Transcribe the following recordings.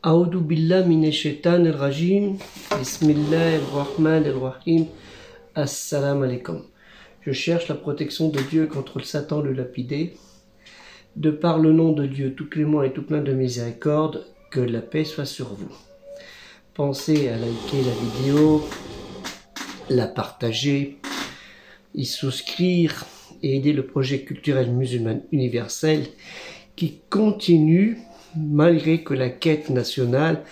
A'udhu billah minash shaitanir rajim. Bismillahir rahmanir rahim. Assalamu alaikum. Je cherche la protection de Dieu contre le Satan le lapidé. De par le nom de Dieu tout clément et tout plein de miséricorde, que la paix soit sur vous. Pensez à liker la vidéo, la partager, y souscrire et aider le projet culturel musulman universel qui continue malgré que la quête nationale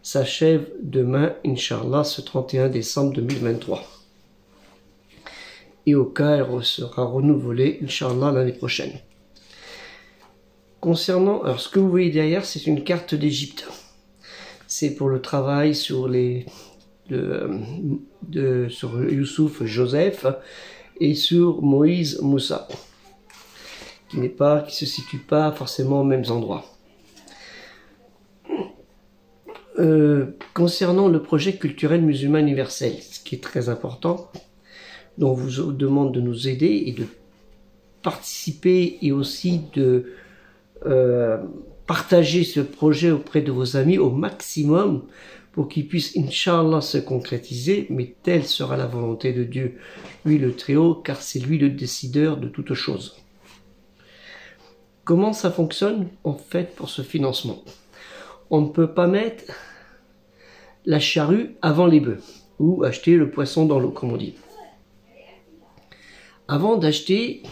s'achève demain, Inch'Allah, ce 31 décembre 2023. Et au cas, elle sera renouvelée, Inch'Allah, l'année prochaine. Concernant, alors ce que vous voyez derrière, c'est une carte d'Égypte. C'est pour le travail sur sur Youssouf Joseph et sur Moïse Moussa, qui se situe pas forcément aux mêmes endroits. Concernant le projet culturel musulman universel, ce qui est très important, dont on vous demande de nous aider et de participer et aussi de partager ce projet auprès de vos amis au maximum pour qu'il puisse, Inch'Allah, se concrétiser, mais telle sera la volonté de Dieu, lui le Très-Haut, car c'est lui le décideur de toutes choses. Comment ça fonctionne en fait pour ce financement? On ne peut pas mettre la charrue avant les bœufs, ou acheter le poisson dans l'eau, comme on dit. Avant d'acheter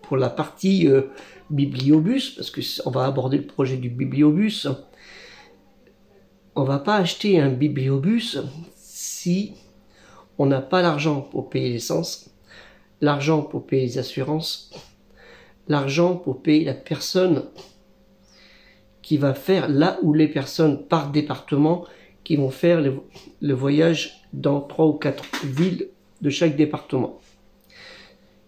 pour la partie bibliobus, parce qu'on va aborder le projet du bibliobus, on ne va pas acheter un bibliobus si on n'a pas l'argent pour payer l'essence, l'argent pour payer les assurances, l'argent pour payer la personne qui va faire là où les personnes par département qui vont faire le voyage dans 3 ou 4 villes de chaque département.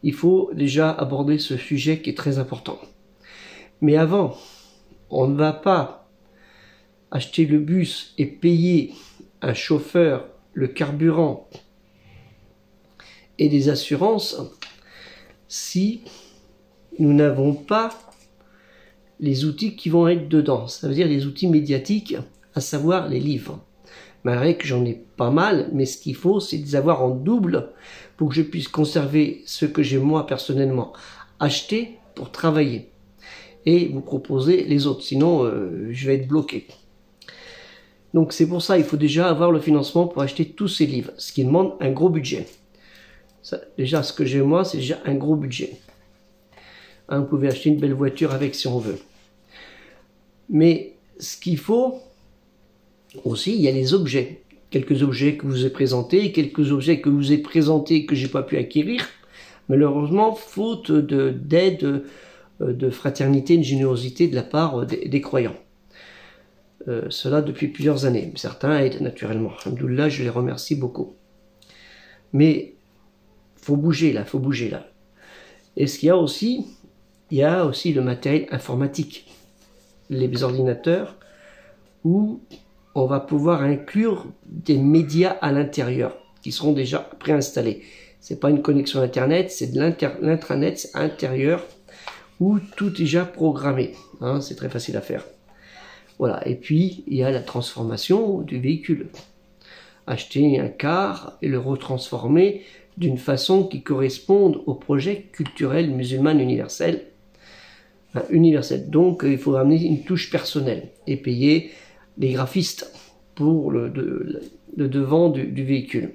Il faut déjà aborder ce sujet qui est très important. Mais avant, on ne va pas acheter le bus et payer un chauffeur, le carburant et des assurances si nous n'avons pas les outils qui vont être dedans. Ça veut dire les outils médiatiques, à savoir les livres. Malgré que j'en ai pas mal, mais ce qu'il faut, c'est de les avoir en double pour que je puisse conserver ce que j'ai moi personnellement acheté pour travailler et vous proposer les autres. Sinon, je vais être bloqué. Donc c'est pour ça il faut déjà avoir le financement pour acheter tous ces livres, ce qui demande un gros budget. Ça, déjà, ce que j'ai moi, c'est déjà un gros budget. Hein, vous pouvez acheter une belle voiture avec si on veut. Mais ce qu'il faut aussi, il y a les objets. Quelques objets que je vous ai présentés, quelques objets que je vous ai présentés que j'ai pas pu acquérir. Malheureusement, faute d'aide, de fraternité, de générosité de la part des croyants. Cela depuis plusieurs années. Certains aident naturellement. Alhamdoulilah, je les remercie beaucoup. Mais faut bouger là, faut bouger là. Et ce qu'il y a aussi, il y a aussi le matériel informatique, les ordinateurs, où on va pouvoir inclure des médias à l'intérieur, qui seront déjà préinstallés. C'est pas une connexion Internet, c'est de l'intranet intérieur, où tout est déjà programmé. Hein, c'est très facile à faire. Voilà. Et puis, il y a la transformation du véhicule. Acheter un car et le retransformer d'une façon qui corresponde au projet culturel musulman universel. Universel. Donc, il faut ramener une touche personnelle et payer les graphistes pour le devant du véhicule.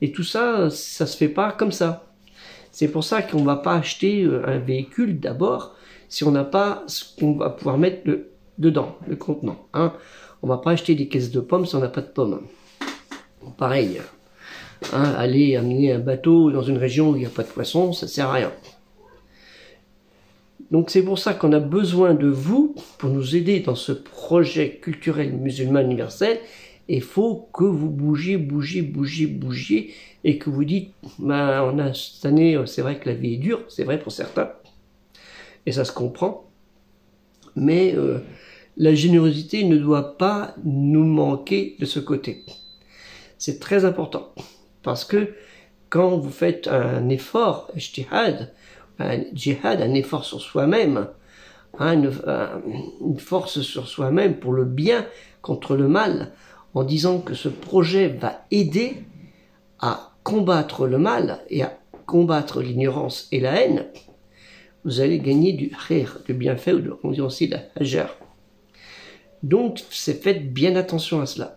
Et tout ça, ça se fait pas comme ça. C'est pour ça qu'on va pas acheter un véhicule d'abord si on n'a pas ce qu'on va pouvoir mettre dedans, le contenant. Hein. On va pas acheter des caisses de pommes si on n'a pas de pommes. Pareil. Hein, aller amener un bateau dans une région où il n'y a pas de poisson, ça sert à rien. Donc c'est pour ça qu'on a besoin de vous pour nous aider dans ce projet culturel musulman universel. Et il faut que vous bougiez et que vous dites, ben, cette année, c'est vrai que la vie est dure, c'est vrai pour certains, et ça se comprend, mais la générosité ne doit pas nous manquer de ce côté. C'est très important, parce que quand vous faites un effort, ijtihad, un djihad, un effort sur soi-même, une force sur soi-même pour le bien contre le mal, en disant que ce projet va aider à combattre le mal et à combattre l'ignorance et la haine, vous allez gagner du khair, du bienfait, ou on dit aussi la hajar. Donc, faites bien attention à cela.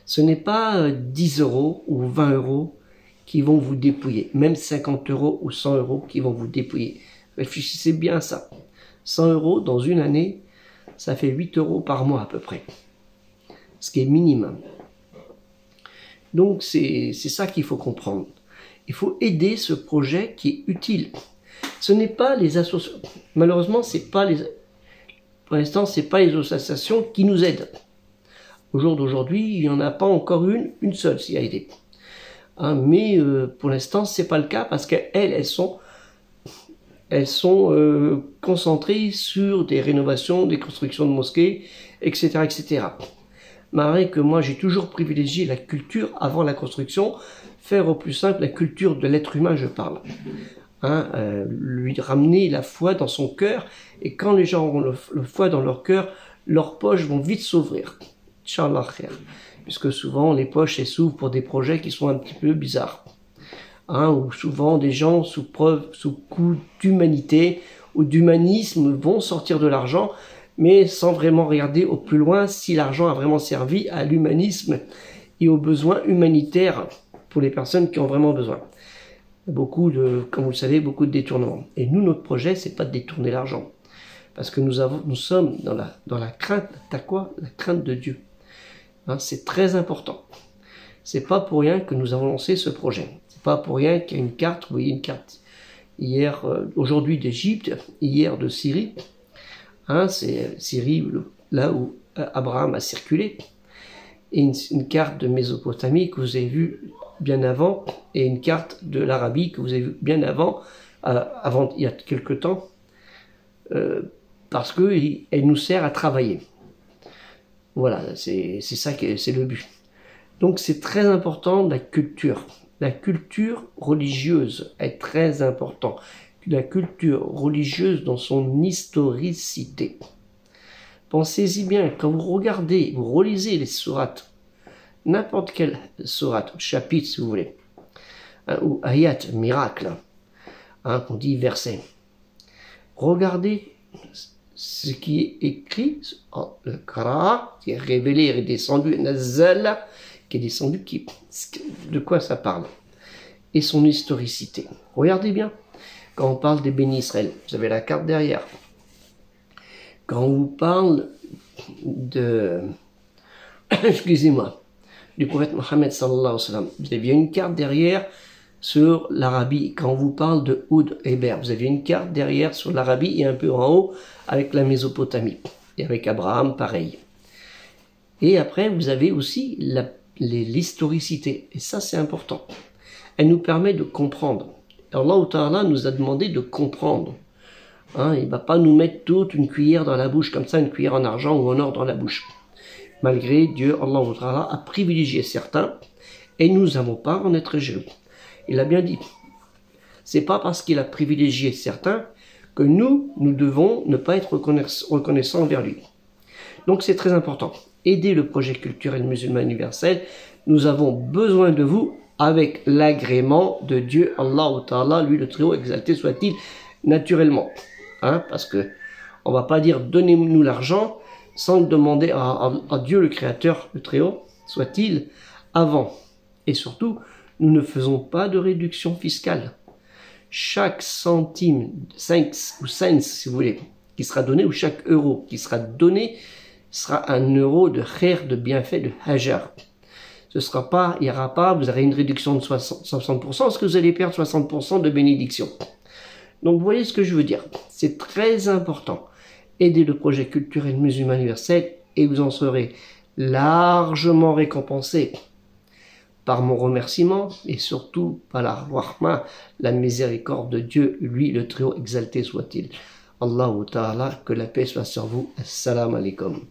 Ce n'est pas 10 € ou 20 € qui vont vous dépouiller, même 50 € ou 100 € qui vont vous dépouiller. Réfléchissez bien à ça. 100 € dans une année, ça fait 8 € par mois à peu près, ce qui est minimum. Donc c'est ça qu'il faut comprendre. Il faut aider ce projet qui est utile. Ce n'est pas les associations, malheureusement, pour l'instant, c'est pas les associations qui nous aident. Au jour d'aujourd'hui, il n'y en a pas encore une seule qui a aidé. Mais pour l'instant, c'est pas le cas parce qu'elles sont concentrées sur des rénovations, des constructions de mosquées, etc., etc. Malgré que moi, j'ai toujours privilégié la culture avant la construction, faire au plus simple la culture de l'être humain, je parle. Lui ramener la foi dans son cœur, et quand les gens ont le foi dans leur cœur, leurs poches vont vite s'ouvrir. Inch'Allah khair. Puisque souvent, les poches s'ouvrent pour des projets qui sont un petit peu bizarres. Où souvent, des gens, sous coup d'humanité ou d'humanisme, vont sortir de l'argent, mais sans vraiment regarder au plus loin si l'argent a vraiment servi à l'humanisme et aux besoins humanitaires pour les personnes qui ont vraiment besoin. Comme vous le savez, beaucoup de détournements. Et nous, notre projet, c'est pas de détourner l'argent. Parce que nous sommes dans la crainte, la crainte de Dieu. C'est très important. C'est pas pour rien que nous avons lancé ce projet. C'est pas pour rien qu'il y a une carte, vous voyez une carte aujourd'hui d'Égypte, hier de Syrie. C'est Syrie, là où Abraham a circulé. Et une carte de Mésopotamie que vous avez vue bien avant, et une carte de l'Arabie que vous avez vue bien avant il y a quelque temps, parce qu'elle nous sert à travailler. Voilà, c'est ça c'est le but. Donc c'est très important la culture. La culture religieuse est très importante. La culture religieuse dans son historicité. Pensez-y bien, quand vous regardez, vous relisez les sourates, n'importe quelle sourate, chapitre si vous voulez, ou ayat, miracle, qu'on dit verset, regardez ce qui est écrit, le Qara, qui est révélé, est descendu, Nazala, qui est descendu, de quoi ça parle, et son historicité. Regardez bien, quand on parle des bénis Israël, vous avez la carte derrière. Quand on vous parle excusez-moi, du prophète Mohammed sallallahu alayhi wa sallam, vous avez une carte derrière sur l'Arabie. Quand on vous parle de Oud et Ber, vous avez une carte derrière sur l'Arabie et un peu en haut avec la Mésopotamie. Et avec Abraham, pareil. Et après, vous avez aussi l'historicité. Et ça, c'est important. Elle nous permet de comprendre. Allah Ta'ala nous a demandé de comprendre. Il ne va pas nous mettre toute une cuillère dans la bouche, comme ça, une cuillère en argent ou en or dans la bouche. Malgré Dieu, Allah Ta'ala a privilégié certains, et nous n'avons pas à en être jaloux. Il a bien dit. C'est pas parce qu'il a privilégié certains que nous devons ne pas être reconnaissants envers lui. Donc c'est très important. Aider le projet culturel musulman universel. Nous avons besoin de vous avec l'agrément de Dieu, Allah Ta'ala, lui le Très-Haut, exalté soit-il, naturellement. Parce que on va pas dire donnez-nous l'argent sans demander à Dieu le Créateur, le Très-Haut, soit-il, avant. Et surtout, nous ne faisons pas de réduction fiscale. Chaque centime, 5 ou cents si vous voulez, qui sera donné, ou chaque euro qui sera donné, sera un euro de khair, de bienfait, de hajar. Ce sera pas, il n'y aura pas, vous aurez une réduction de 60%, parce que vous allez perdre 60% de bénédiction. Donc vous voyez ce que je veux dire. C'est très important. Aidez le projet culturel musulman universel et vous en serez largement récompensé par mon remerciement et surtout par la rahma, la miséricorde de Dieu, lui le Très-Haut exalté soit-il. Allahu Ta'ala, que la paix soit sur vous. Assalamu alaikum.